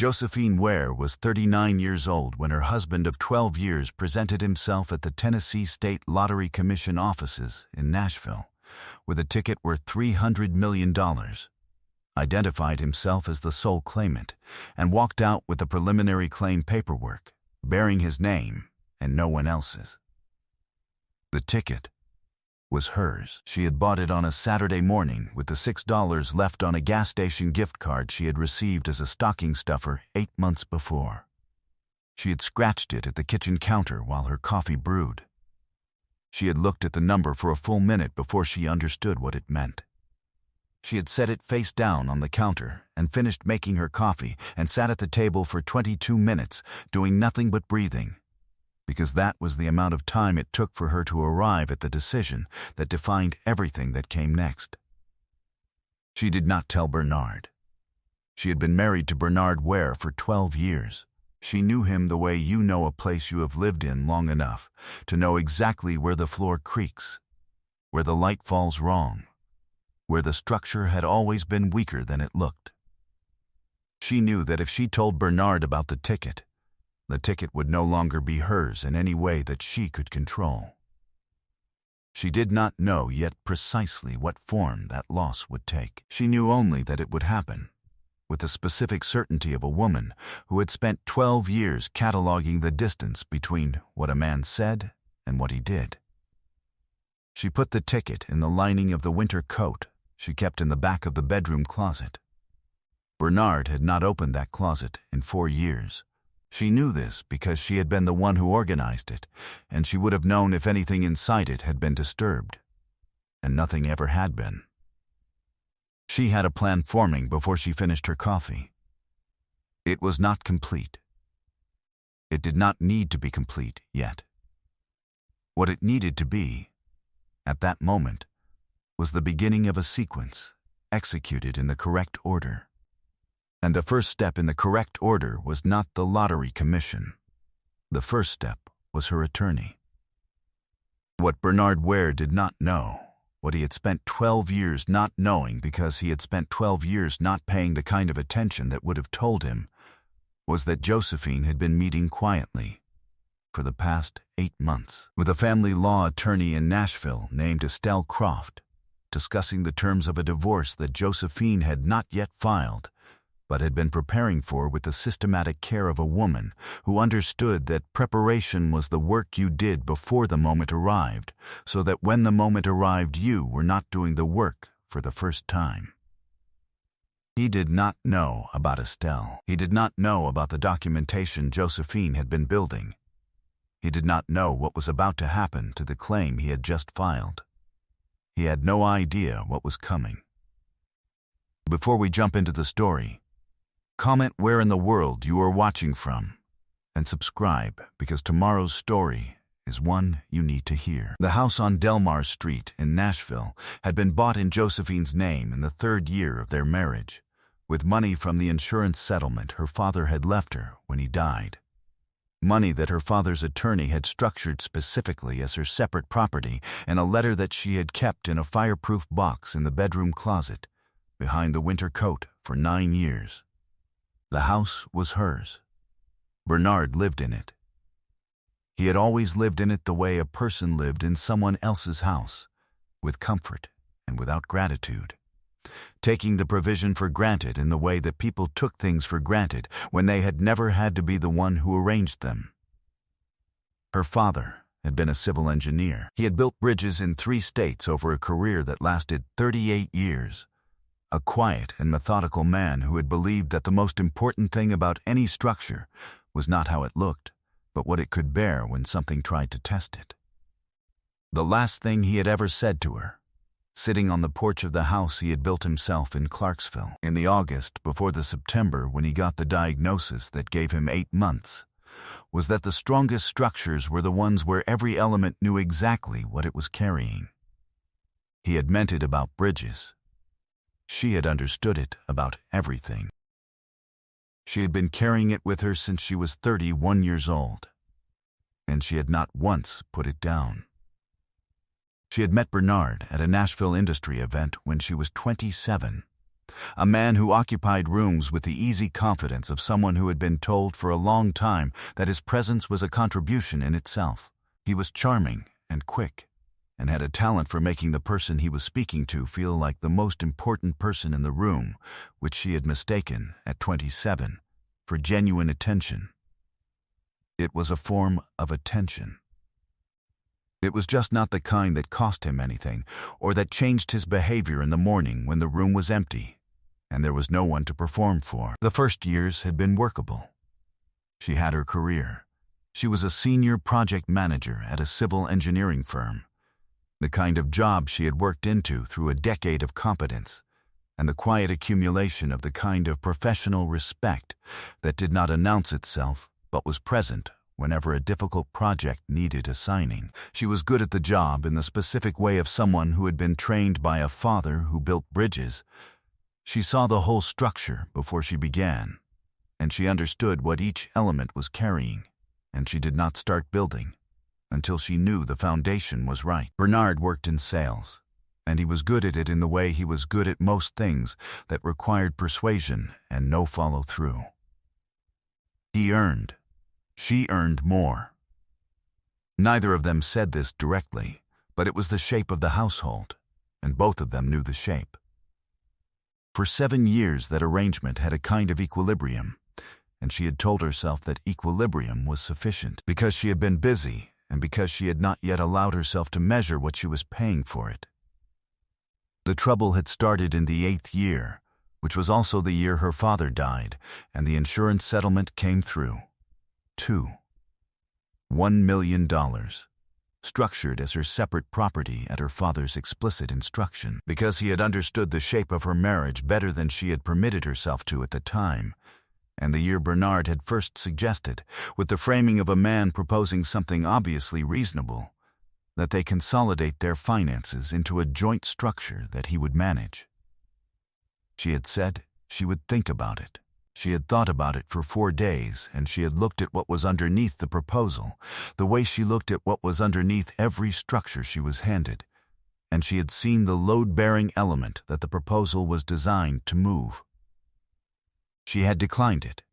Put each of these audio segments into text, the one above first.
Josephine Ware was 39 years old when her husband of 12 years presented himself at the Tennessee State Lottery Commission offices in Nashville with a ticket worth $300 million, identified himself as the sole claimant, and walked out with the preliminary claim paperwork bearing his name and no one else's. The ticket was hers. She had bought it on a Saturday morning with the $6 left on a gas station gift card she had received as a stocking stuffer 8 months before. She had scratched it at the kitchen counter while her coffee brewed. She had looked at the number for a full minute before she understood what it meant. She had set it face down on the counter and finished making her coffee and sat at the table for 22 minutes, doing nothing but breathing, because that was the amount of time it took for her to arrive at the decision that defined everything that came next. She did not tell Bernard. She had been married to Bernard Ware for 12 years. She knew him the way you know a place you have lived in long enough to know exactly where the floor creaks, where the light falls wrong, where the structure had always been weaker than it looked. She knew that if she told Bernard about the ticket would no longer be hers in any way that she could control. She did not know yet precisely what form that loss would take. She knew only that it would happen, with the specific certainty of a woman who had spent 12 years cataloging the distance between what a man said and what he did. She put the ticket in the lining of the winter coat she kept in the back of the bedroom closet. Bernard had not opened that closet in 4 years. She knew this because she had been the one who organized it, and she would have known if anything inside it had been disturbed. And nothing ever had been. She had a plan forming before she finished her coffee. It was not complete. It did not need to be complete yet. What it needed to be, at that moment, was the beginning of a sequence, executed in the correct order. And the first step in the correct order was not the Lottery Commission. The first step was her attorney. What Bernard Ware did not know, what he had spent 12 years not knowing because he had spent 12 years not paying the kind of attention that would have told him, was that Josephine had been meeting quietly for the past 8 months with a family law attorney in Nashville named Estelle Croft, discussing the terms of a divorce that Josephine had not yet filed, but had been preparing for with the systematic care of a woman who understood that preparation was the work you did before the moment arrived, so that when the moment arrived you were not doing the work for the first time. He did not know about Estelle. He did not know about the documentation Josephine had been building. He did not know what was about to happen to the claim he had just filed. He had no idea what was coming. Before we jump into the story, comment where in the world you are watching from, and subscribe because tomorrow's story is one you need to hear. The house on Delmar Street in Nashville had been bought in Josephine's name in the 3rd year of their marriage, with money from the insurance settlement her father had left her when he died. Money that her father's attorney had structured specifically as her separate property, and a letter that she had kept in a fireproof box in the bedroom closet behind the winter coat for 9 years. The house was hers. Bernard lived in it. He had always lived in it the way a person lived in someone else's house, with comfort and without gratitude, taking the provision for granted in the way that people took things for granted when they had never had to be the one who arranged them. Her father had been a civil engineer. He had built bridges in 3 states over a career that lasted 38 years. A quiet and methodical man who had believed that the most important thing about any structure was not how it looked, but what it could bear when something tried to test it. The last thing he had ever said to her, sitting on the porch of the house he had built himself in Clarksville in the August before the September when he got the diagnosis that gave him 8 months, was that the strongest structures were the ones where every element knew exactly what it was carrying. He had meant it about bridges. She had understood it about everything. She had been carrying it with her since she was 31 years old, and she had not once put it down. She had met Bernard at a Nashville industry event when she was 27, A man who occupied rooms with the easy confidence of someone who had been told for a long time that his presence was a contribution in itself. He was charming and quick, and had a talent for making the person he was speaking to feel like the most important person in the room, which she had mistaken, at 27, for genuine attention. It was a form of attention. It was just not the kind that cost him anything, or that changed his behavior in the morning when the room was empty, and there was no one to perform for. The first years had been workable. She had her career. She was a senior project manager at a civil engineering firm, the kind of job she had worked into through a decade of competence, and the quiet accumulation of the kind of professional respect that did not announce itself but was present whenever a difficult project needed assigning. She was good at the job in the specific way of someone who had been trained by a father who built bridges. She saw the whole structure before she began, and she understood what each element was carrying, and she did not start building until she knew the foundation was right. Bernard worked in sales, and he was good at it in the way he was good at most things that required persuasion and no follow-through. He earned. She earned more. Neither of them said this directly, but it was the shape of the household, and both of them knew the shape. For 7 years that arrangement had a kind of equilibrium, and she had told herself that equilibrium was sufficient because she had been busy and because she had not yet allowed herself to measure what she was paying for it. The trouble had started in the 8th year, which was also the year her father died, and the insurance settlement came through. $1 million, structured as her separate property at her father's explicit instruction, because he had understood the shape of her marriage better than she had permitted herself to at the time, and the year Bernard had first suggested, with the framing of a man proposing something obviously reasonable, that they consolidate their finances into a joint structure that he would manage. She had said she would think about it. She had thought about it for 4 days, and she had looked at what was underneath the proposal, the way she looked at what was underneath every structure she was handed, and she had seen the load-bearing element that the proposal was designed to move. She had declined it,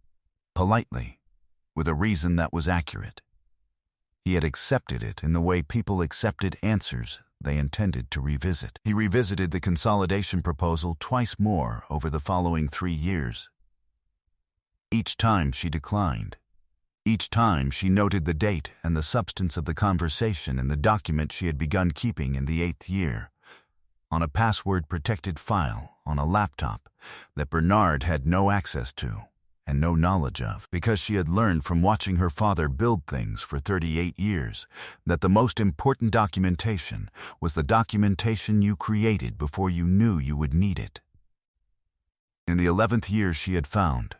politely, with a reason that was accurate. He had accepted it in the way people accepted answers they intended to revisit. He revisited the consolidation proposal twice more over the following 3 years. Each time she declined. Each time she noted the date and the substance of the conversation in the document she had begun keeping in the 8th year, on a password-protected file on a laptop that Bernard had no access to and no knowledge of, because she had learned from watching her father build things for 38 years that the most important documentation was the documentation you created before you knew you would need it. In the 11th year she had found,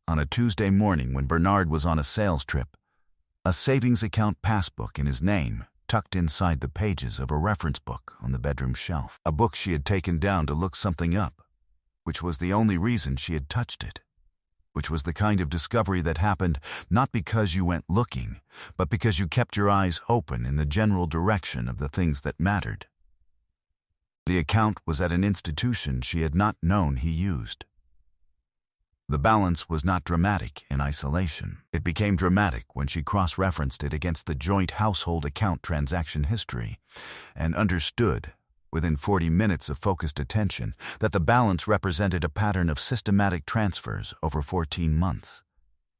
on a Tuesday morning when Bernard was on a sales trip, a savings account passbook in his name tucked inside the pages of a reference book on the bedroom shelf, a book she had taken down to look something up, which was the only reason she had touched it, which was the kind of discovery that happened not because you went looking, but because you kept your eyes open in the general direction of the things that mattered. The account was at an institution she had not known he used. The balance was not dramatic in isolation. It became dramatic when she cross-referenced it against the joint household account transaction history and understood, within 40 minutes of focused attention, that the balance represented a pattern of systematic transfers over 14 months,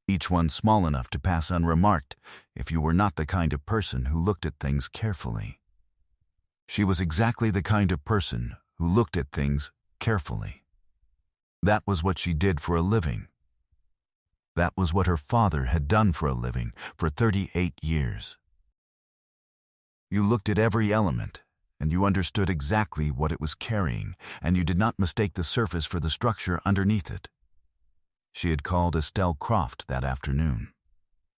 each one small enough to pass unremarked if you were not the kind of person who looked at things carefully. She was exactly the kind of person who looked at things carefully. That was what she did for a living. That was what her father had done for a living for 38 years. You looked at every element, and you understood exactly what it was carrying, and you did not mistake the surface for the structure underneath it. She had called Estelle Croft that afternoon.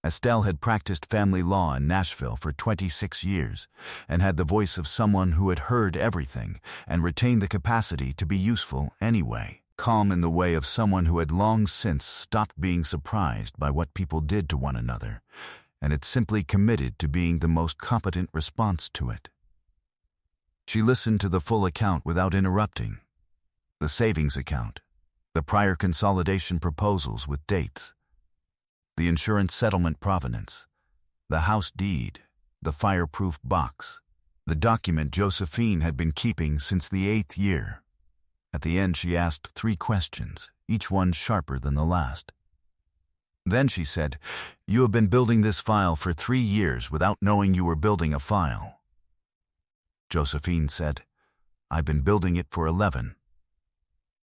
Estelle had practiced family law in Nashville for 26 years and had the voice of someone who had heard everything and retained the capacity to be useful anyway. Calm in the way of someone who had long since stopped being surprised by what people did to one another, and had simply committed to being the most competent response to it. She listened to the full account without interrupting. the savings account, the prior consolidation proposals with dates, the insurance settlement provenance, the house deed, the fireproof box, the document Josephine had been keeping since the 8th year. At the end, she asked 3 questions, each one sharper than the last. Then she said, "You have been building this file for 3 years without knowing you were building a file." Josephine said, "I've been building it for 11.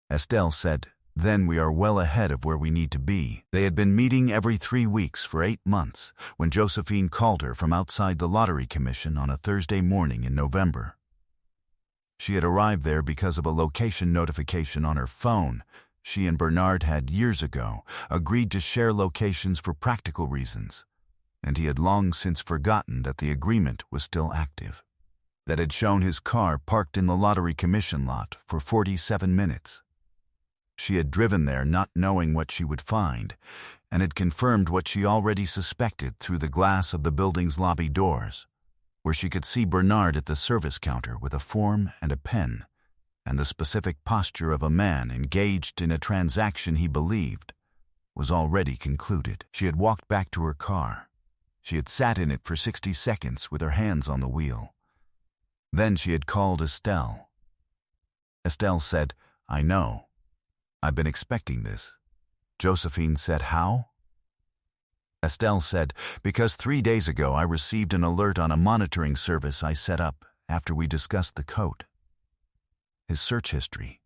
Estelle said, "Then we are well ahead of where we need to be." They had been meeting every 3 weeks for 8 months when Josephine called her from outside the Lottery Commission on a Thursday morning in November. She had arrived there because of a location notification on her phone. She and Bernard had, years ago, agreed to share locations for practical reasons, and he had long since forgotten that the agreement was still active. That had shown his car parked in the Lottery Commission lot for 47 minutes. She had driven there not knowing what she would find, and had confirmed what she already suspected through the glass of the building's lobby doors, where she could see Bernard at the service counter with a form and a pen, and the specific posture of a man engaged in a transaction he believed was already concluded. She had walked back to her car. She had sat in it for 60 seconds with her hands on the wheel. Then she had called Estelle. Estelle said, "I know. I've been expecting this." Josephine said, "How?" Estelle said, "Because 3 days ago I received an alert on a monitoring service I set up after we discussed the coat. His search history,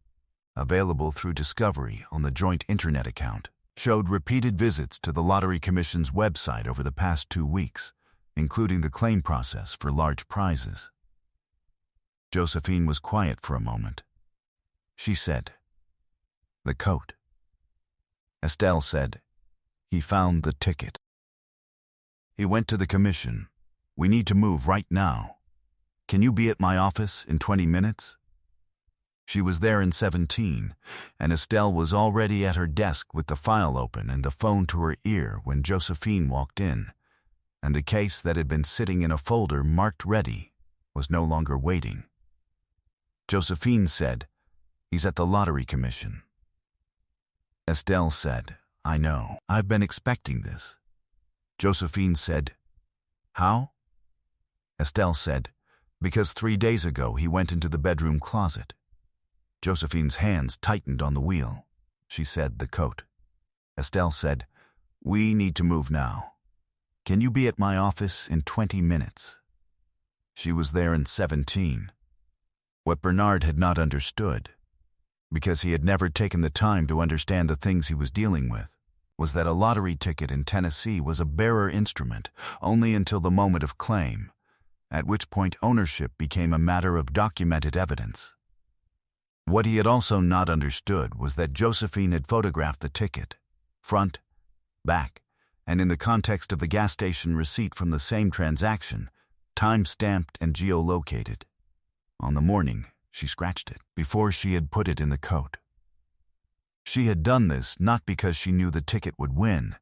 available through Discovery on the joint internet account, showed repeated visits to the Lottery Commission's website over the past 2 weeks, including the claim process for large prizes." Josephine was quiet for a moment. She said, "The coat." Estelle said, "He found the ticket. He went to the commission. We need to move right now. Can you be at my office in 20 minutes? She was there in 17, and Estelle was already at her desk with the file open and the phone to her ear when Josephine walked in, and the case that had been sitting in a folder marked ready was no longer waiting. Josephine said, "He's at the Lottery Commission." Estelle said, "I know. I've been expecting this." Josephine said, "How?" Estelle said, "Because 3 days ago he went into the bedroom closet." Josephine's hands tightened on the wheel. She said, "The coat." Estelle said, "We need to move now. Can you be at my office in 20 minutes? She was there in 17. What Bernard had not understood, because he had never taken the time to understand the things he was dealing with, was that a lottery ticket in Tennessee was a bearer instrument only until the moment of claim, at which point ownership became a matter of documented evidence. What he had also not understood was that Josephine had photographed the ticket, front, back, and in the context of the gas station receipt from the same transaction, time-stamped and geolocated. On the morning, she scratched it before she had put it in the coat. She had done this not because she knew the ticket would win,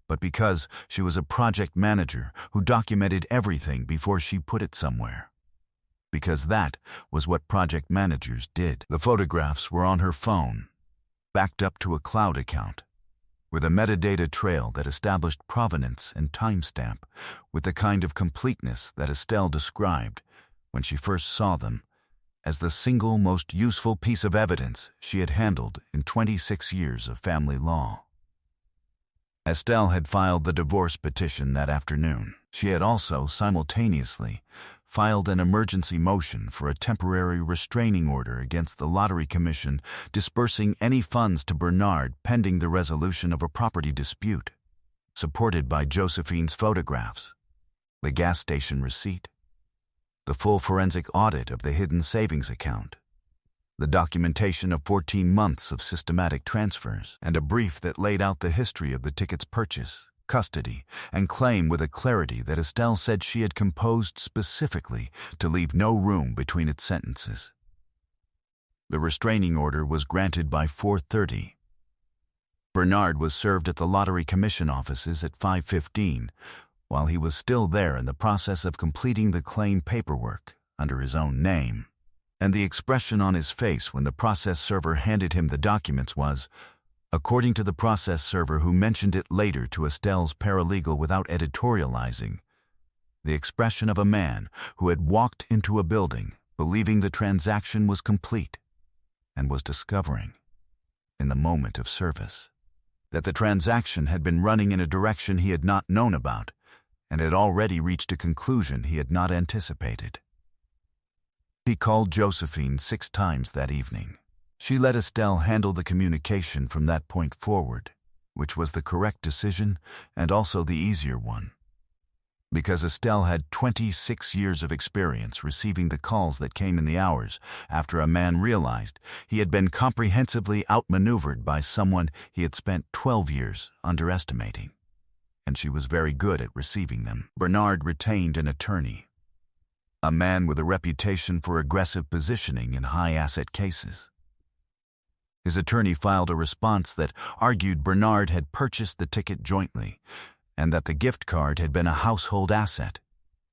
but because she was a project manager who documented everything before she put it somewhere. Because that was what project managers did. The photographs were on her phone, backed up to a cloud account, with a metadata trail that established provenance and timestamp with the kind of completeness that Estelle described when she first saw them as the single most useful piece of evidence she had handled in 26 years of family law. Estelle had filed the divorce petition that afternoon. She had also, simultaneously, filed an emergency motion for a temporary restraining order against the Lottery Commission dispersing any funds to Bernard pending the resolution of a property dispute, supported by Josephine's photographs, the gas station receipt, the full forensic audit of the hidden savings account, the documentation of 14 months of systematic transfers, and a brief that laid out the history of the ticket's purchase, custody, and claim with a clarity that Estelle said she had composed specifically to leave no room between its sentences. The restraining order was granted by 4:30. Bernard was served at the Lottery Commission offices at 5:15, while he was still there in the process of completing the claim paperwork under his own name. And the expression on his face when the process server handed him the documents was, according to the process server who mentioned it later to Estelle's paralegal without editorializing, the expression of a man who had walked into a building believing the transaction was complete and was discovering, in the moment of service, that the transaction had been running in a direction he had not known about and had already reached a conclusion he had not anticipated. He called Josephine 6 times that evening. She let Estelle handle the communication from that point forward, which was the correct decision and also the easier one, because Estelle had 26 years of experience receiving the calls that came in the hours after a man realized he had been comprehensively outmaneuvered by someone he had spent 12 years underestimating, and she was very good at receiving them. Bernard retained an attorney, a man with a reputation for aggressive positioning in high-asset cases. His attorney filed a response that argued Bernard had purchased the ticket jointly and that the gift card had been a household asset,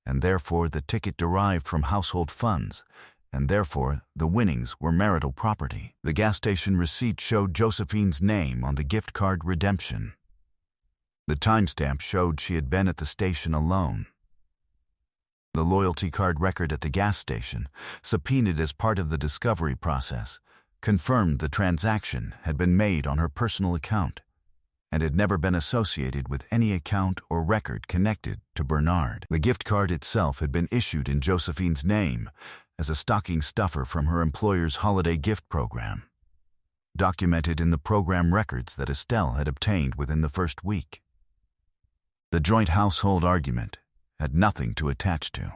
and therefore the ticket derived from household funds, and therefore the winnings were marital property. The gas station receipt showed Josephine's name on the gift card redemption. The timestamp showed she had been at the station alone. The loyalty card record at the gas station, subpoenaed as part of the discovery process, confirmed the transaction had been made on her personal account and had never been associated with any account or record connected to Bernard. The gift card itself had been issued in Josephine's name as a stocking stuffer from her employer's holiday gift program, documented in the program records that Estelle had obtained within the first week. The joint household argument had nothing to attach to.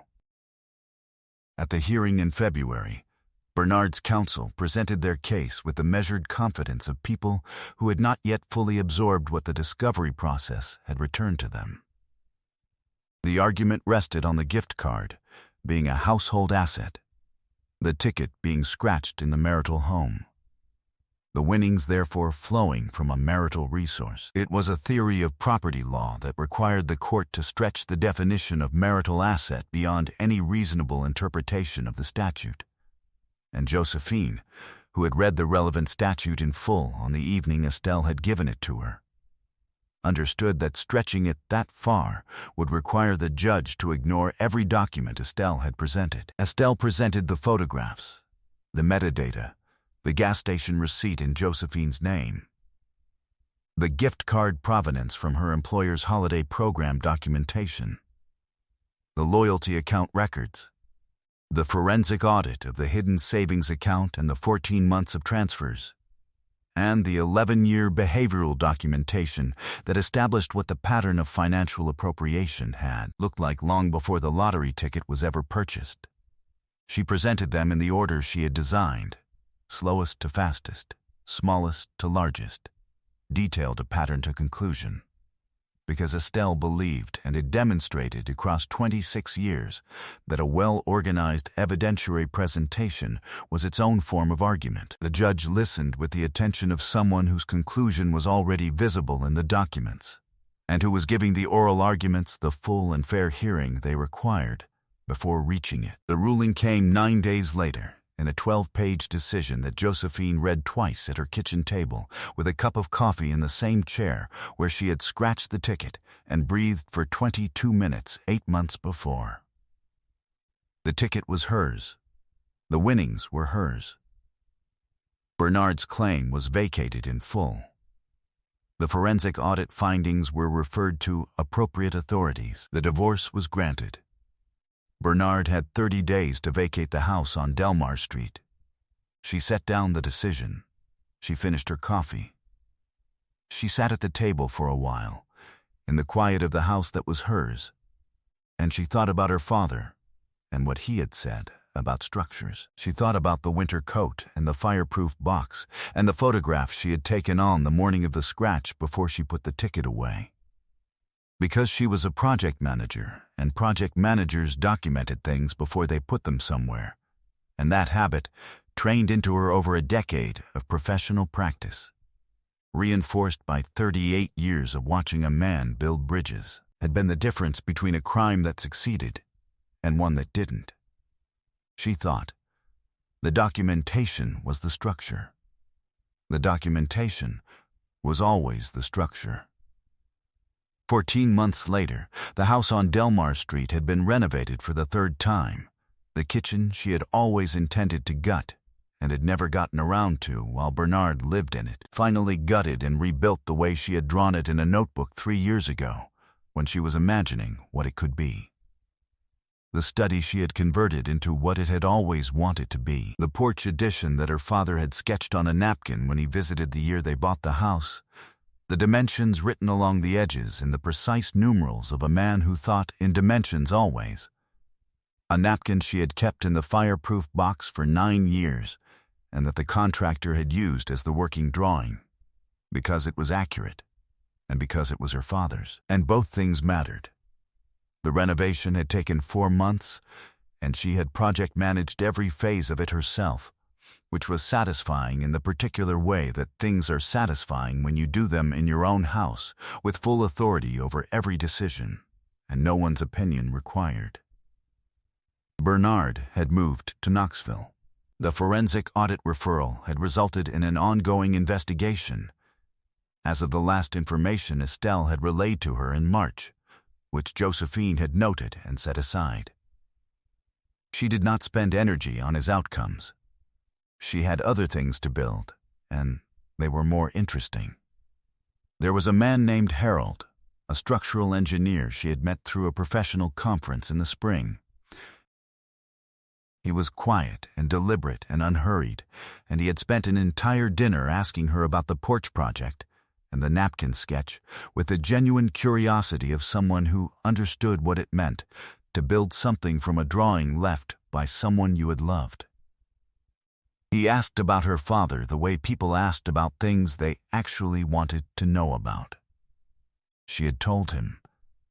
At the hearing in February, Bernard's counsel presented their case with the measured confidence of people who had not yet fully absorbed what the discovery process had returned to them. The argument rested on the gift card being a household asset, the ticket being scratched in the marital home, the winnings therefore flowing from a marital resource. It was a theory of property law that required the court to stretch the definition of marital asset beyond any reasonable interpretation of the statute. And Josephine, who had read the relevant statute in full on the evening Estelle had given it to her, understood that stretching it that far would require the judge to ignore every document Estelle had presented. Estelle presented the photographs, the metadata, the gas station receipt in Josephine's name, the gift card provenance from her employer's holiday program documentation, the loyalty account records, the forensic audit of the hidden savings account and the 14 months of transfers, and the 11-year behavioral documentation that established what the pattern of financial appropriation had looked like long before the lottery ticket was ever purchased. She presented them in the order she had designed, slowest to fastest, smallest to largest, detailed a pattern to conclusion, because Estelle believed and had demonstrated across 26 years that a well-organized evidentiary presentation was its own form of argument. The judge listened with the attention of someone whose conclusion was already visible in the documents, and who was giving the oral arguments the full and fair hearing they required before reaching it. The ruling came 9 days later, in a 12-page decision that Josephine read twice at her kitchen table with a cup of coffee in the same chair where she had scratched the ticket and breathed for 22 minutes 8 months before. The ticket was hers. The winnings were hers. Bernard's claim was vacated in full. The forensic audit findings were referred to appropriate authorities. The divorce was granted. Bernard had 30 days to vacate the house on Delmar Street. She set down the decision. She finished her coffee. She sat at the table for a while, in the quiet of the house that was hers, and she thought about her father and what he had said about structures. She thought about the winter coat and the fireproof box and the photograph she had taken on the morning of the scratch before she put the ticket away. Because she was a project manager, and project managers documented things before they put them somewhere, and that habit, trained into her over a decade of professional practice, reinforced by 38 years of watching a man build bridges, had been the difference between a crime that succeeded and one that didn't. She thought, The documentation was the structure. The documentation was always the structure. 14 months later, the house on Delmar Street had been renovated for the third time. The kitchen she had always intended to gut and had never gotten around to while Bernard lived in it, finally gutted and rebuilt the way she had drawn it in a notebook 3 years ago, when she was imagining what it could be. The study she had converted into what it had always wanted to be. The porch addition that her father had sketched on a napkin when he visited the year they bought the house. The dimensions written along the edges in the precise numerals of a man who thought in dimensions always. A napkin she had kept in the fireproof box for 9 years, and that the contractor had used as the working drawing, because it was accurate, and because it was her father's. And both things mattered. The renovation had taken 4 months, and she had project managed every phase of it herself, which was satisfying in the particular way that things are satisfying when you do them in your own house, with full authority over every decision, and no one's opinion required. Bernard had moved to Knoxville. The forensic audit referral had resulted in an ongoing investigation, as of the last information Estelle had relayed to her in March, which Josephine had noted and set aside. She did not spend energy on his outcomes. She had other things to build, and they were more interesting. There was a man named Harold, a structural engineer she had met through a professional conference in the spring. He was quiet and deliberate and unhurried, and he had spent an entire dinner asking her about the porch project and the napkin sketch with the genuine curiosity of someone who understood what it meant to build something from a drawing left by someone you had loved. He asked about her father the way people asked about things they actually wanted to know about. She had told him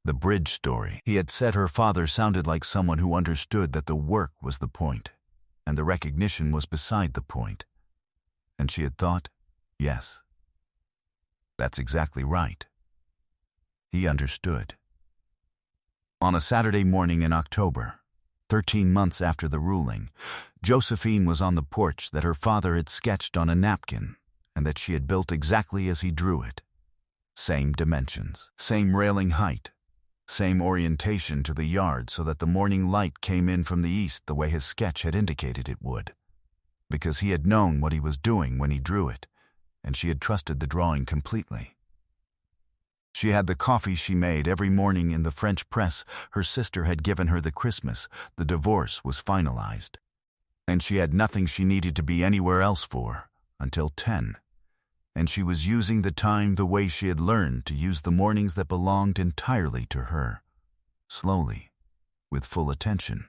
the bridge story. He had said her father sounded like someone who understood that the work was the point, and the recognition was beside the point. And she had thought, yes, that's exactly right. He understood. On a Saturday morning in October, 13 months after the ruling, Josephine was on the porch that her father had sketched on a napkin and that she had built exactly as he drew it. Same dimensions, same railing height, same orientation to the yard so that the morning light came in from the east the way his sketch had indicated it would, because he had known what he was doing when he drew it, and she had trusted the drawing completely. She had the coffee she made every morning in the French press her sister had given her the Christmas the divorce was finalized, and she had nothing she needed to be anywhere else for until 10. And she was using the time the way she had learned to use the mornings that belonged entirely to her, slowly, with full attention,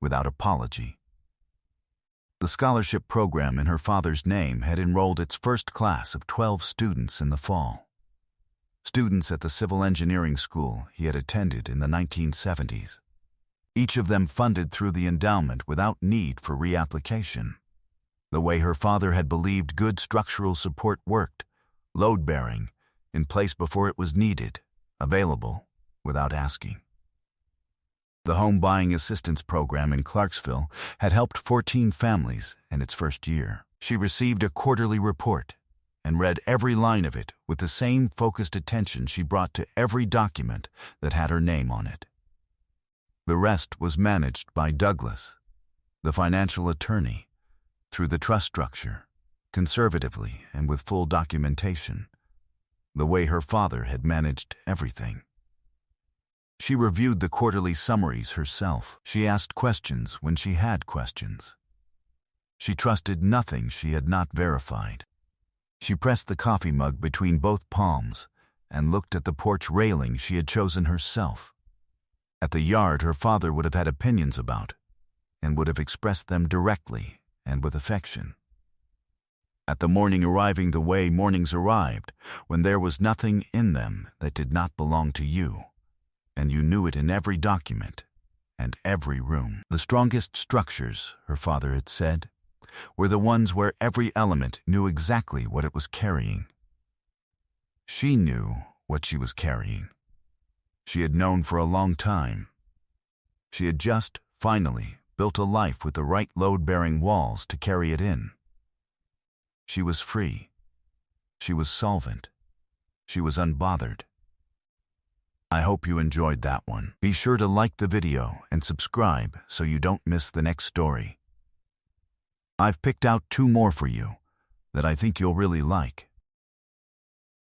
without apology. The scholarship program in her father's name had enrolled its first class of 12 students in the fall. Students at the civil engineering school he had attended in the 1970s. Each of them funded through the endowment without need for reapplication. The way her father had believed good structural support worked, load-bearing, in place before it was needed, available, without asking. The Home Buying Assistance Program in Clarksville had helped 14 families in its first year. She received a quarterly report and read every line of it with the same focused attention she brought to every document that had her name on it. The rest was managed by Douglas, the financial attorney, through the trust structure, conservatively and with full documentation, the way her father had managed everything. She reviewed the quarterly summaries herself. She asked questions when she had questions. She trusted nothing she had not verified. She pressed the coffee mug between both palms and looked at the porch railing she had chosen herself. At the yard her father would have had opinions about, and would have expressed them directly and with affection. At the morning arriving the way mornings arrived, when there was nothing in them that did not belong to you, and you knew it in every document and every room. The strongest structures, her father had said, were the ones where every element knew exactly what it was carrying. She knew what she was carrying. She had known for a long time. She had just, finally, built a life with the right load-bearing walls to carry it in. She was free. She was solvent. She was unbothered. I hope you enjoyed that one. Be sure to like the video and subscribe so you don't miss the next story. I've picked out 2 more for you that I think you'll really like.